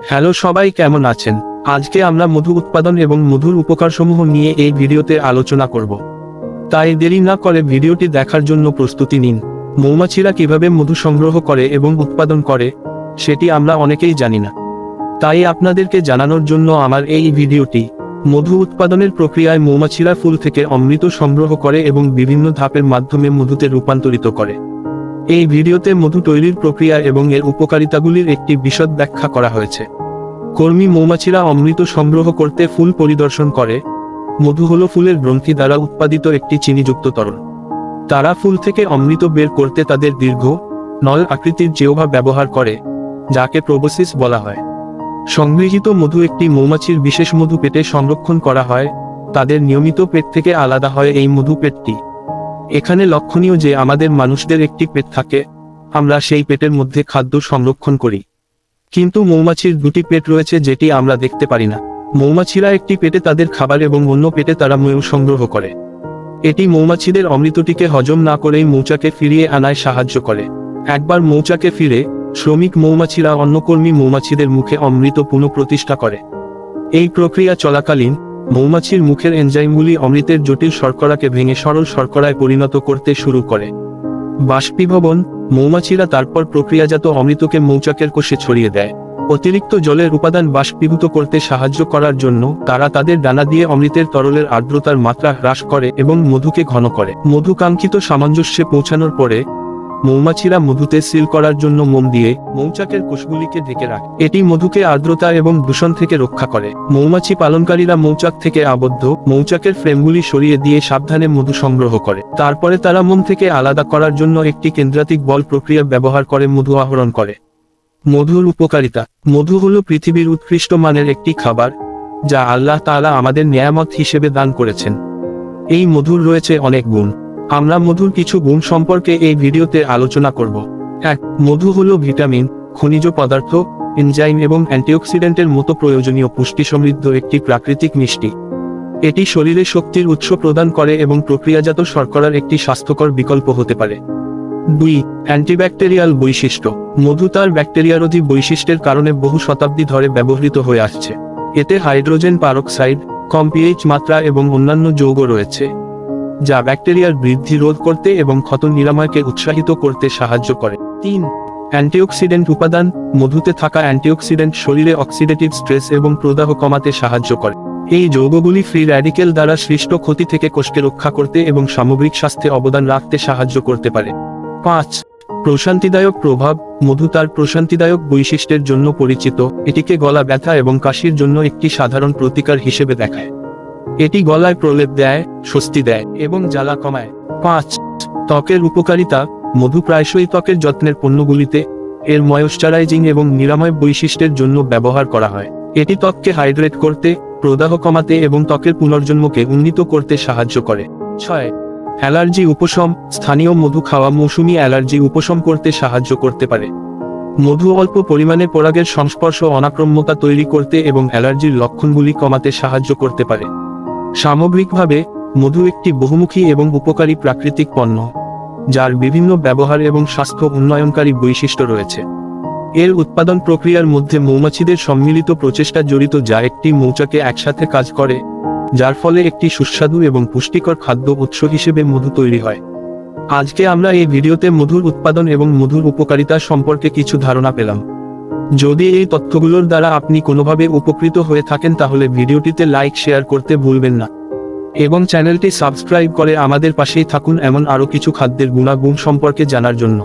Hello সবাই, কেমন আছেন? আজকে আমরা মধু উৎপাদন এবং মধুর উপকারসমূহ নিয়ে এই ভিডিওতে আলোচনা করব। তাই দেরি না করে ভিডিওটি দেখার জন্য প্রস্তুতি নিন। মৌমাছিরা কিভাবে মধু সংগ্রহ করে এবং উৎপাদন করে সেটি আমরা অনেকেই জানি না। তাই আপনাদেরকে জানানোর জন্য আমার এই ভিডিওটি। মধু উৎপাদনের প্রক্রিয়ায় মৌমাছিরা ফুল থেকে অমৃত সংগ্রহ করে এবং বিভিন্ন ধাপের মাধ্যমে মধুতে রূপান্তরিত করে। এই ভিডিওতে মধু তৈরির প্রক্রিয়া এবং এর উপকারিতাগুলির একটি বিশদ ব্যাখ্যা করা হয়েছে। কর্মী মৌমাছিরা অমৃত সংগ্রহ করতে ফুল পরিদর্শন করে। মধু হলো ফুলের গ্রন্থি দ্বারা উৎপাদিত একটি চিনিযুক্ত তরল। তারা ফুল থেকে অমৃত বের করতে তাদের দীর্ঘ নল আকৃতির জিহ্বা ব্যবহার করে, যাকে প্রোবসিস বলা হয়। সংগৃহীত মধু একটি মৌমাছির বিশেষ মধু পেটে সংরক্ষণ করা হয়। তাদের নিয়মিত পেট থেকে আলাদা হয় এই মধু পেটটি। এখানে লক্ষণীয় যে আমাদের মানুষদের একটি পেট থাকে, আমরা সেই পেটের মধ্যে খাদ্য সংরক্ষণ করি। কিন্তু মৌমাছির দুটি পেট রয়েছে যেটি আমরা দেখতে পারি না। মৌমাছিরা একটি পেটে তাদের খাবার এবং অন্য পেটে তারা মধু সংগ্রহ করে। এটি মৌমাছিদের অমৃতটিকে হজম না করেই মৌচাকে ফিরিয়ে আনায় সাহায্য করে। একবার মৌচাকে ফিরে শ্রমিক মৌমাছিরা অন্য কর্মী মৌমাছিদের মুখে অমৃত পুনঃপ্রতিষ্ঠা করে। এই প্রক্রিয়া চলাকালীন মৌমাছির মুখের এনজাইমগুলি অমৃতের জটিল শর্করাকে ভেঙে সরল শর্করায় পরিণত করতে শুরু করে। বাষ্পীভবন, মৌমাছিরা তারপর প্রক্রিয়াজাত অমৃতকে মৌচাকের কোষে ছড়িয়ে দেয়। অতিরিক্ত জলের উপাদান বাষ্পীভূত করতে সাহায্য করার জন্য তারা তাদের ডানা দিয়ে অমৃতের তরলের আর্দ্রতার মাত্রা হ্রাস করে এবং মধুকে ঘন করে। মধু কাঙ্ক্ষিত সামঞ্জস্যে পৌঁছানোর পরে মৌমাছিরা মধুতে সিল করার জন্য মোম দিয়ে মৌচাকের কোষগুলিকে ঢেকে রাখে। এটি মধুকে আর্দ্রতা এবং দূষণ থেকে রক্ষা করে। মৌমাছি পালনকারীরা মৌচাক থেকে আবদ্ধ মৌচাকের ফ্রেমগুলি সরিয়ে দিয়ে সাবধানে মধু সংগ্রহ করে। তারপরে তারা মোম থেকে আলাদা করার জন্য একটি কেন্দ্রাতিক বল প্রক্রিয়া ব্যবহার করে মধু আহরণ করে। মধুর উপকারিতা। মধু হলো পৃথিবীর উৎকৃষ্ট মানের একটি খাবার, যা আল্লাহ তাআলা আমাদের নেয়ামত হিসেবে দান করেছেন। এই মধুর রয়েছে অনেক গুণ। আমরা মধুর কিছু গুণ সম্পর্কে এই ভিডিওতে আলোচনা করব। 1. মধু হলো ভিটামিন, খনিজ পদার্থ, এনজাইম এবং অ্যান্টিঅক্সিডেন্টের মতো প্রয়োজনীয় পুষ্টি সমৃদ্ধ একটি প্রাকৃতিক মিষ্টি। এটি শরীরে শক্তির উৎস প্রদান করে এবং প্রক্রিয়াজাত শর্করার একটি স্বাস্থ্যকর বিকল্প হতে পারে। 2. অ্যান্টিব্যাকটেরিয়াল বৈশিষ্ট্য। মধু তার ব্যাকটেরিয়ারোধী বৈশিষ্ট্যের কারণে বহু শতাব্দী ধরে ব্যবহৃত হয়ে আসছে। এতে হাইড্রোজেন পারক্সাইড, কম পিএইচ মাত্রা এবং অন্যান্য যৌগ রয়েছে, যা ব্যাকটেরিয়ার বৃদ্ধি রোধ করতে এবং ক্ষত নিরাময়কে উৎসাহিত করতে সাহায্য করে। 3. অ্যান্টিঅক্সিডেন্ট উপাদান। মধুতে থাকা অ্যান্টিঅক্সিডেন্ট শরীরে অক্সিডেটিভ স্ট্রেস এবং প্রদাহ কমাতে সাহায্য করে। এই যৌগগুলি ফ্রি র্যাডিকেল দ্বারা সৃষ্ট ক্ষতি থেকে কোষকে রক্ষা করতে এবং সামগ্রিক স্বাস্থ্যে অবদান রাখতে সাহায্য করতে পারে। 5. প্রশান্তিদায়ক প্রভাব। মধু তার প্রশান্তিদায়ক বৈশিষ্ট্যের জন্য পরিচিত। এটিকে গলা ব্যথা এবং কাশির জন্য একটি সাধারণ প্রতিকার হিসেবে দেখায়। এটি গলায় প্রলেপ দেয়, স্বস্তি দেয় এবং জ্বালা কমায়। 5. ত্বকের উপকারিতা। মধু প্রায়শই ত্বকের যত্নের পণ্যগুলিতে এর ময়েশ্চারাইজিং এবং নিরাময় বৈশিষ্ট্যের জন্য ব্যবহার করা হয়। এটি ত্বককে হাইড্রেট করতে, প্রদাহ কমাতে এবং ত্বকের পুনর্জন্মকে উন্নীত করতে সাহায্য করে। 6. অ্যালার্জি উপশম। স্থানীয় মধু খাওয়া মৌসুমী অ্যালার্জি উপশম করতে সাহায্য করতে পারে। মধু অল্প পরিমাণে পরাগের সংস্পর্শ অনাক্রম্যতা তৈরি করতে এবং অ্যালার্জির লক্ষণগুলি কমাতে সাহায্য করতে পারে। সামগ্রিকভাবে মধু একটি বহুমুখী এবং উপকারী প্রাকৃতিক পণ্য, যার বিভিন্ন ব্যবহার এবং স্বাস্থ্য উন্নয়নকারী বৈশিষ্ট্য রয়েছে। এর উৎপাদন প্রক্রিয়ার মধ্যে মৌমাছিদের সম্মিলিত প্রচেষ্টা জড়িত, যা একটি মৌচাকে একসাথে কাজ করে, যার ফলে একটি সুস্বাদু এবং পুষ্টিকর খাদ্য উৎস হিসেবে মধু তৈরি হয়। আজকে আমরা এই ভিডিওতে মধুর উৎপাদন এবং মধুর উপকারিতা সম্পর্কে কিছু ধারণা পেলাম। যদি এই তথ্যগুলোর দ্বারা আপনি কোনোভাবে উপকৃত হয়ে থাকেন তাহলে ভিডিওটিতে লাইক শেয়ার করতে ভুলবেন না এবং চ্যানেলটি সাবস্ক্রাইব করে আমাদের পাশেই থাকুন এমন আরও কিছু খাদ্যের গুণাগুণ সম্পর্কে জানার জন্য।